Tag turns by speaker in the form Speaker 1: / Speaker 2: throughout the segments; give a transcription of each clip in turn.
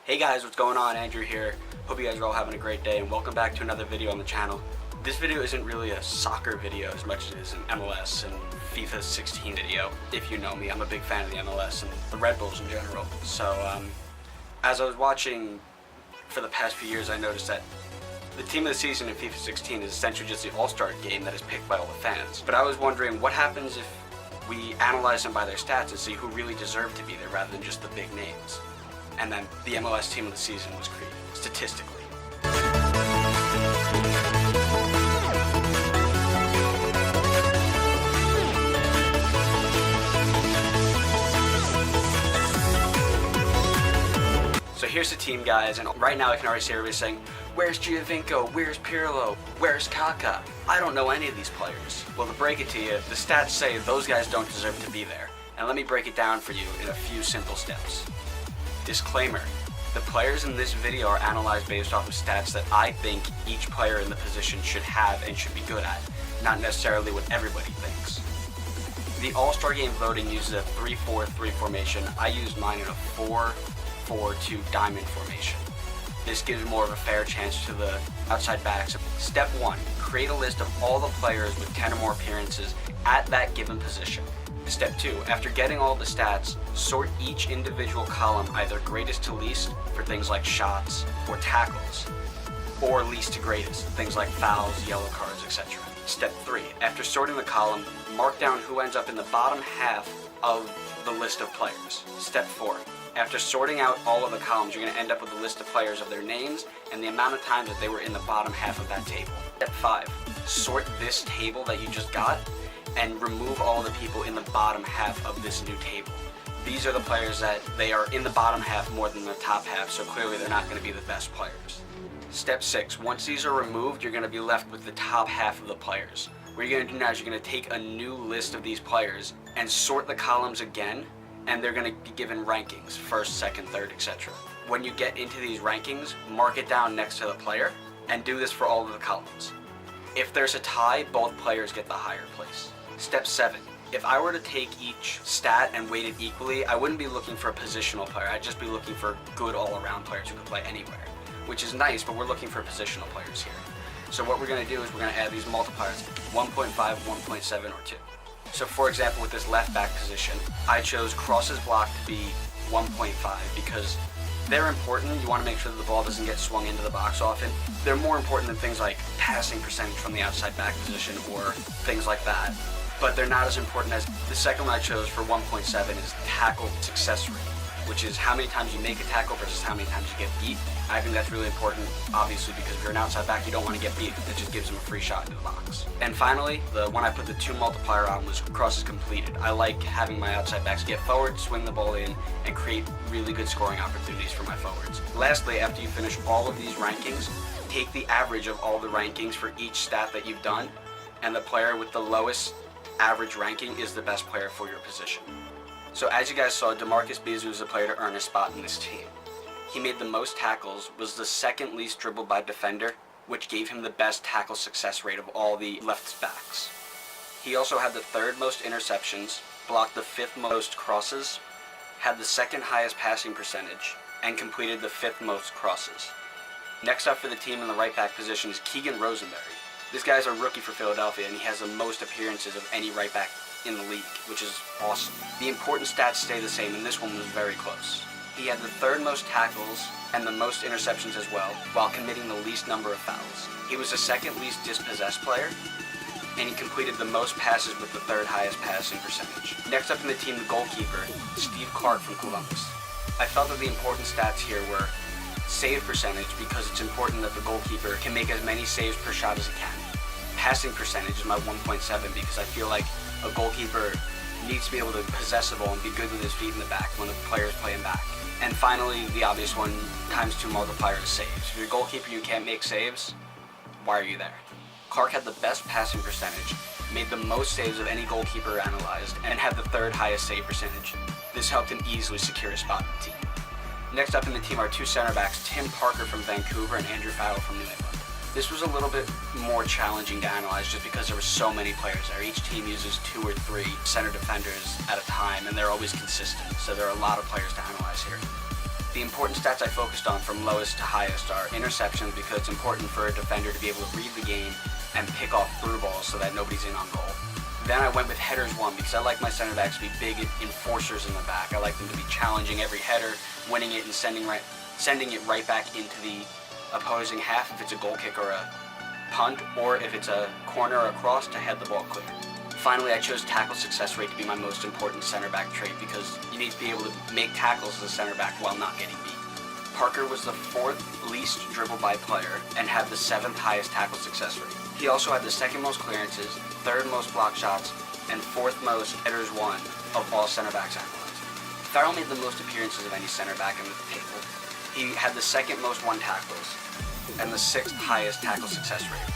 Speaker 1: Hey guys, what's going on? Andrew here. Hope you guys are all having a great day and welcome back to another video on the channel. This video isn't really a soccer video as much as it is an MLS and FIFA 16 video. If you know me, I'm a big fan of the MLS and the Red Bulls in general. So as I was watching for the past few years, I noticed that the team of the season in FIFA 16 is essentially just the all-star game that is picked by all the fans. But I was wondering what happens if we analyze them by their stats and see who really deserved to be there rather than just the big names. And then the MLS team of the season was created, statistically. So here's the team, guys, and right now I can already see everybody saying, where's Giovinco, where's Pirlo, where's Kaká? I don't know any of these players. Well, to break it to you, the stats say those guys don't deserve to be there. And let me break it down for you in a few simple steps. Disclaimer, the players in this video are analyzed based off of stats that I think each player in the position should have and should be good at, not necessarily what everybody thinks. The All-Star Game voting uses a 3-4-3 formation. I used mine in a 4-4-2 diamond formation. This gives more of a fair chance to the outside backs. Step 1, create a list of all the players with 10 or more appearances at that given position. Step 2, after getting all the stats, sort each individual column either greatest to least for things like shots or tackles, or least to greatest, things like fouls, yellow cards, etc. Step 3, after sorting the column, mark down who ends up in the bottom half of the list of players. Step 4, after sorting out all of the columns, you're going to end up with a list of players of their names and the amount of times that they were in the bottom half of that table. Step 5, sort this table that you just got and remove all the people in the bottom half of this new table. These are the players that they are in the bottom half more than the top half, so clearly they're not going to be the best players. Step 6, once these are removed, you're going to be left with the top half of the players. What you're going to do now is you're going to take a new list of these players and sort the columns again, and they're going to be given rankings, first, second, third, etc. When you get into these rankings, mark it down next to the player, and do this for all of the columns. If there's a tie, both players get the higher place. Step 7, if I were to take each stat and weight it equally, I wouldn't be looking for a positional player, I'd just be looking for good all-around players who can play anywhere, which is nice, but we're looking for positional players here. So what we're going to do is we're going to add these multipliers, 1.5, 1.7, or 2. So for example, with this left back position, I chose crosses blocked to be 1.5 because they're important. You want to make sure that the ball doesn't get swung into the box often. They're more important than things like passing percentage from the outside back position or things like that. But they're not as important as the second one I chose for 1.7 is tackle success rate, which is how many times you make a tackle versus how many times you get beat. I think that's really important, obviously, because if you're an outside back, you don't want to get beat. That just gives them a free shot into the box. And finally, the one I put the 2 multiplier on was crosses completed. I like having my outside backs get forward, swing the ball in, and create really good scoring opportunities for my forwards. Lastly, after you finish all of these rankings, take the average of all the rankings for each stat that you've done, and the player with the lowest average ranking is the best player for your position. So as you guys saw, DeMarcus Beasley was the player to earn a spot in this team. He made the most tackles, was the second least dribbled by defender, which gave him the best tackle success rate of all the left backs. He also had the 3rd most interceptions, blocked the 5th most crosses, had the 2nd highest passing percentage, and completed the 5th most crosses. Next up for the team in the right back position is Keegan Rosenberry. This guy's a rookie for Philadelphia and he has the most appearances of any right back in the league, which is awesome. The important stats stay the same and this one was very close. He had the 3rd most tackles and the most interceptions as well, while committing the least number of fouls. He was the 2nd least dispossessed player, and he completed the most passes with the 3rd highest passing percentage. Next up in the team, the goalkeeper, Steve Clark from Columbus. I felt that the important stats here were save percentage, because it's important that the goalkeeper can make as many saves per shot as he can. Passing percentage is my 1.7 because I feel like a goalkeeper needs to be able to possess the ball and be good with his feet in the back when the player's playing back. And finally, the obvious one, ×2 multiplier is saves. If you're a goalkeeper you can't make saves, why are you there? Clark had the best passing percentage, made the most saves of any goalkeeper analyzed, and had the 3rd highest save percentage. This helped him easily secure a spot in the team. Next up in the team are 2 center backs, Tim Parker from Vancouver and Andrew Fowler from New England. This was a little bit more challenging to analyze just because there were so many players there. Each team uses 2 or 3 center defenders at a time and they're always consistent, so there are a lot of players to analyze here. The important stats I focused on from lowest to highest are interceptions, because it's important for a defender to be able to read the game and pick off through balls so that nobody's in on goal. Then I went with headers 1 because I like my center backs to be big enforcers in the back. I like them to be challenging every header, winning it and sending it right back into the opposing half if it's a goal kick or a punt, or if it's a corner or a cross to head the ball clear. Finally, I chose tackle success rate to be my most important center back trait because you need to be able to make tackles as a center back while not getting beat. Parker was the 4th least dribbled by player and had the 7th highest tackle success rate. He also had the 2nd most clearances, 3rd most block shots, and 4th most headers 1 of all center backs analyzed. Farrell made the most appearances of any center back in the table. He had the 2nd most won tackles and the 6th highest tackle success rate,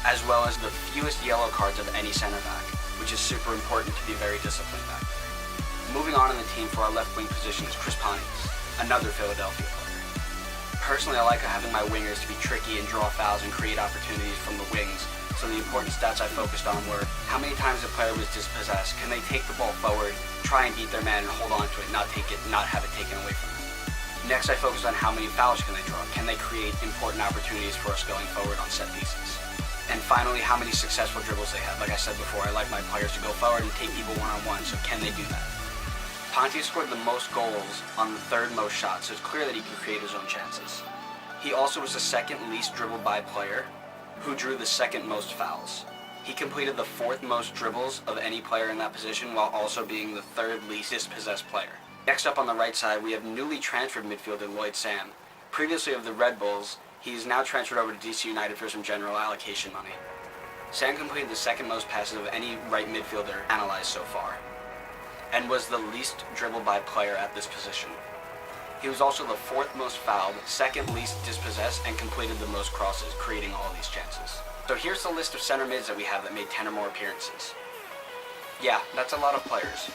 Speaker 1: as well as the fewest yellow cards of any center back, which is super important to be very disciplined back. Moving on in the team for our left wing position is Chris Pontius, another Philadelphia player. Personally, I like having my wingers to be tricky and draw fouls and create opportunities from the wings, so the important stats I focused on were how many times a player was dispossessed, can they take the ball forward, try and beat their man and hold on to it, not have it taken away from them. Next, I focused on how many fouls can they draw, can they create important opportunities for us going forward on set pieces. And finally, how many successful dribbles they have. Like I said before, I like my players to go forward and take people one-on-one, so can they do that? Pontius scored the most goals on the 3rd most shots, so it's clear that he can create his own chances. He also was the 2nd least dribbled by player, who drew the 2nd most fouls. He completed the 4th most dribbles of any player in that position, while also being the 3rd least dispossessed player. Next up on the right side, we have newly transferred midfielder Lloyd Sam. Previously of the Red Bulls, he is now transferred over to DC United for some general allocation money. Sam completed the 2nd most passes of any right midfielder analyzed so far, and was the least dribbled by player at this position. He was also the 4th most fouled, 2nd least dispossessed, and completed the most crosses, creating all these chances. So here's the list of center mids that we have that made 10 or more appearances. Yeah, that's a lot of players.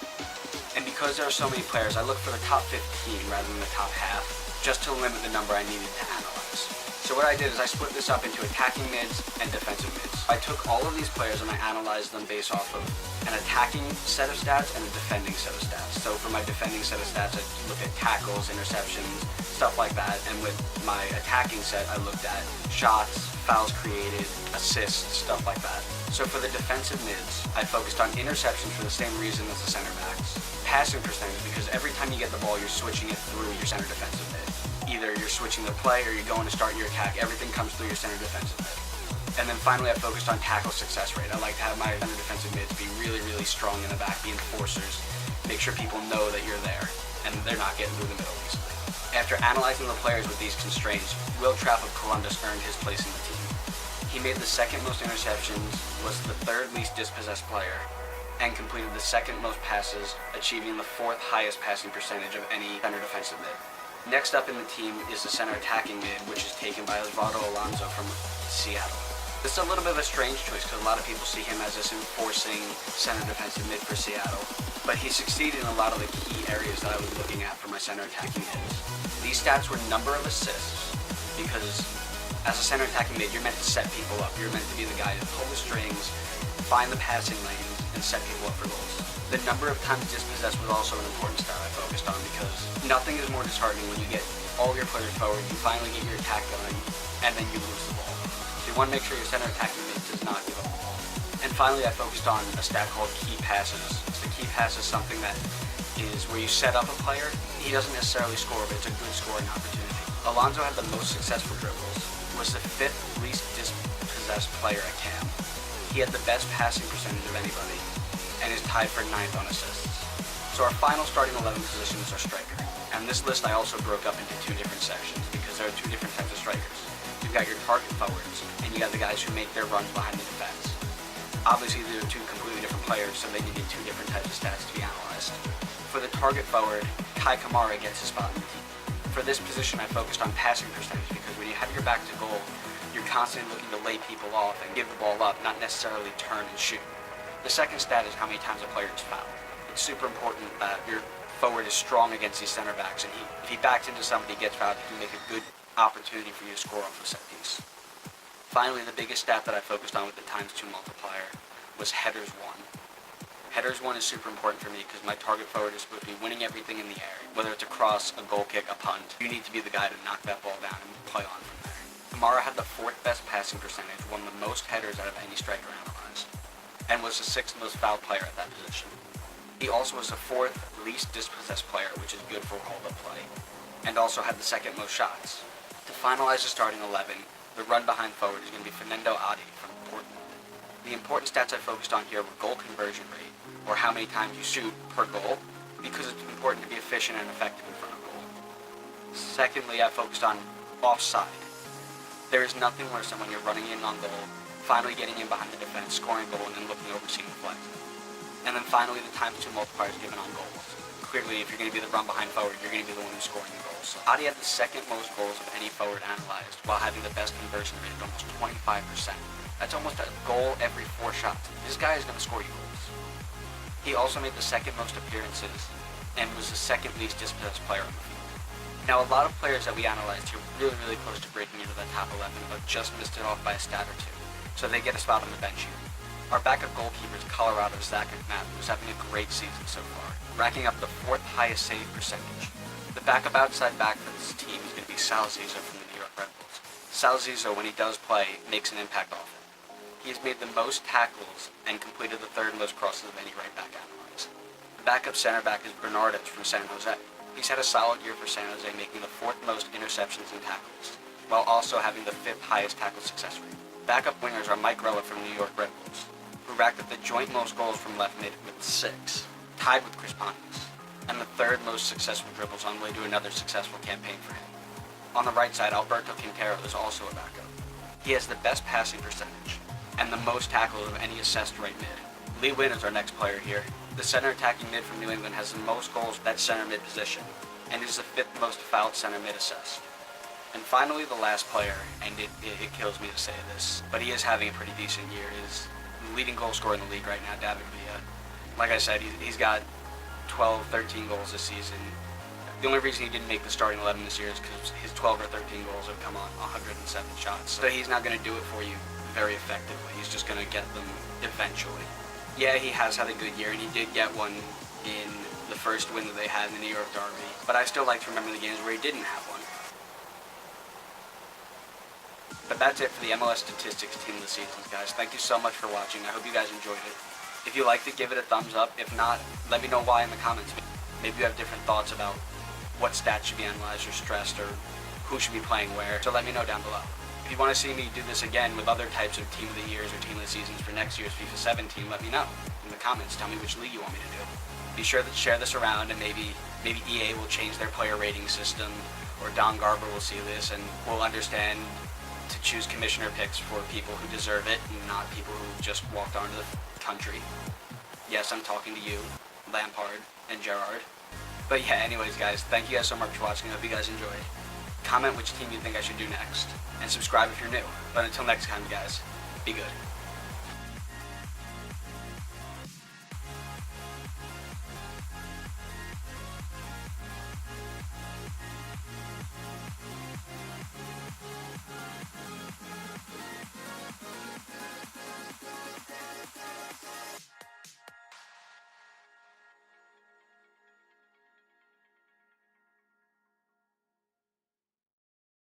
Speaker 1: And because there are so many players, I looked for the top 15 rather than the top half, just to limit the number I needed to analyze. So what I did is I split this up into attacking mids and defensive mids. I took all of these players and I analyzed them based off of an attacking set of stats and a defending set of stats. So for my defending set of stats, I looked at tackles, interceptions, stuff like that. And with my attacking set, I looked at shots, fouls created, assists, stuff like that. So for the defensive mids, I focused on interceptions for the same reason as the center backs. Passing percentage, because every time you get the ball, you're switching it through your center defensive mid. Either you're switching the play or you're going to start your attack. Everything comes through your center defensive mid. And then finally, I focused on tackle success rate. I like to have my center defensive mids be really, really strong in the back, be enforcers, make sure people know that you're there and they're not getting through the middle easily. After analyzing the players with these constraints, Will Trapp of Columbus earned his place in the team. He made the 2nd most interceptions, was the 3rd least dispossessed player, and completed the 2nd most passes, achieving the 4th highest passing percentage of any center defensive mid. Next up in the team is the center attacking mid, which is taken by Osvaldo Alonso from Seattle. This is a little bit of a strange choice because a lot of people see him as this enforcing center defensive mid for Seattle, but he succeeded in a lot of the key areas that I was looking at for my center attacking mids. These stats were number of assists, because as a center attacking mid, you're meant to set people up. You're meant to be the guy to pull the strings, find the passing lanes, and set people up for goals. The number of times dispossessed was also an important stat I focused on, because nothing is more disheartening when you get all of your players forward, you finally get your attack going, and then you lose the ball. So you want to make sure your center attacking mid does not give up the ball. And finally, I focused on a stat called key passes. So the key pass is something that is where you set up a player. He doesn't necessarily score, but it's a good scoring opportunity. Alonso had the most successful dribbles, was the 5th least dispossessed player at CAM. He had the best passing percentage of anybody, and is tied for 9th on assists. So our final starting 11 position is our striker. And this list I also broke up into 2 different sections, because there are 2 different types of strikers. You've got your target forwards, and you got the guys who make their runs behind the defense. Obviously, these are 2 completely different players, so they needed 2 different types of stats to be analyzed. For the target forward, Kai Kamara gets his spot in the team. For this position, I focused on passing percentage, because when you have your back to goal, you're constantly looking to lay people off and give the ball up, not necessarily turn and shoot. The second stat is how many times a player is fouled. It's super important that your forward is strong against these center backs, and if he backs into somebody, gets fouled, he can make a good opportunity for you to score off the set piece. Finally, the biggest stat that I focused on with the ×2 multiplier was headers 1. Headers 1 is super important for me because my target forward is supposed to be winning everything in the air. Whether it's a cross, a goal kick, a punt, you need to be the guy to knock that ball down and play on from there. Kamara had the 4th best passing percentage, won the most headers out of any striker analyzed, and was the 6th most fouled player at that position. He also was the 4th least dispossessed player, which is good for hold-up play, and also had the 2nd most shots. To finalize the starting 11, the run behind forward is going to be Fernando Adi from Portland. The important stats I focused on here were goal conversion rate, or how many times you shoot per goal, because it's important to be efficient and effective in front of goal. Secondly, I focused on offside. There is nothing worse than when you're running in on goal, finally getting in behind the defense, scoring a goal, and then looking over seeing the flag. And then finally, the times 2 multipliers given on goals. Clearly, if you're going to be the run behind forward, you're going to be the one who's scoring the goals. So Adi had the 2nd most goals of any forward analyzed, while having the best conversion rate of almost 25%. That's almost a goal every 4 shots. This guy is going to score you goals. He also made the 2nd most appearances, and was the 2nd least dispossessed player on the field. Now, a lot of players that we analyzed here were really close to breaking into the top 11, but just missed it off by a stat or 2, so they get a spot on the bench here. Our backup goalkeeper is Colorado's Zach McMahon, who's having a great season so far, racking up the 4th highest save percentage. The backup outside back for this team is going to be Sal Zizzo from the New York Red Bulls. Sal Zizzo, when he does play, makes an impact off it. He has made the most tackles and completed the 3rd most crosses of any right back analyzed. The backup center back is Bernardes from San Jose. He's had a solid year for San Jose, making the 4th most interceptions and tackles, while also having the 5th highest tackle success rate. Backup wingers are Mike Roa from New York Red Bulls, who racked up the joint most goals from left mid with 6, tied with Chris Pontius, and the 3rd most successful dribbles on the way to another successful campaign for him. On the right side, Alberto Quintero is also a backup. He has the best passing percentage, and the most tackles of any assessed right mid. Lee Wynn is our next player here. The center attacking mid from New England has the most goals at that center mid position, and is the 5th most fouled center mid assessed. And finally, the last player, and it kills me to say this, but he is having a pretty decent year, is the leading goal scorer in the league right now, David Villa. Like I said, he's got 12, 13 goals this season. The only reason he didn't make the starting 11 this year is because his 12 or 13 goals have come on 107 shots. So he's not going to do it for you very effectively. He's just going to get them eventually. Yeah, he has had a good year, and he did get one in the first win that they had in the New York Derby. But I still like to remember the games where he didn't have one. But that's it for the MLS Statistics Team of the Season, guys. Thank you so much for watching. I hope you guys enjoyed it. If you liked it, give it a thumbs up. If not, let me know why in the comments. Maybe you have different thoughts about what stats should be analyzed or stressed, or who should be playing where. So let me know down below. If you want to see me do this again with other types of Team of the Years or Team of the Seasons for next year's FIFA 17, let me know in the comments. Tell me which league you want me to do. Be sure to share this around, and maybe EA will change their player rating system, or Don Garber will see this and will understand to choose commissioner picks for people who deserve it, and not people who just walked onto the country. Yes, I'm talking to you, Lampard and Gerrard. But yeah, anyways, guys, thank you guys so much for watching. I hope you guys enjoyed. Comment which team you think I should do next, and subscribe if you're new. But until next time, guys, be good.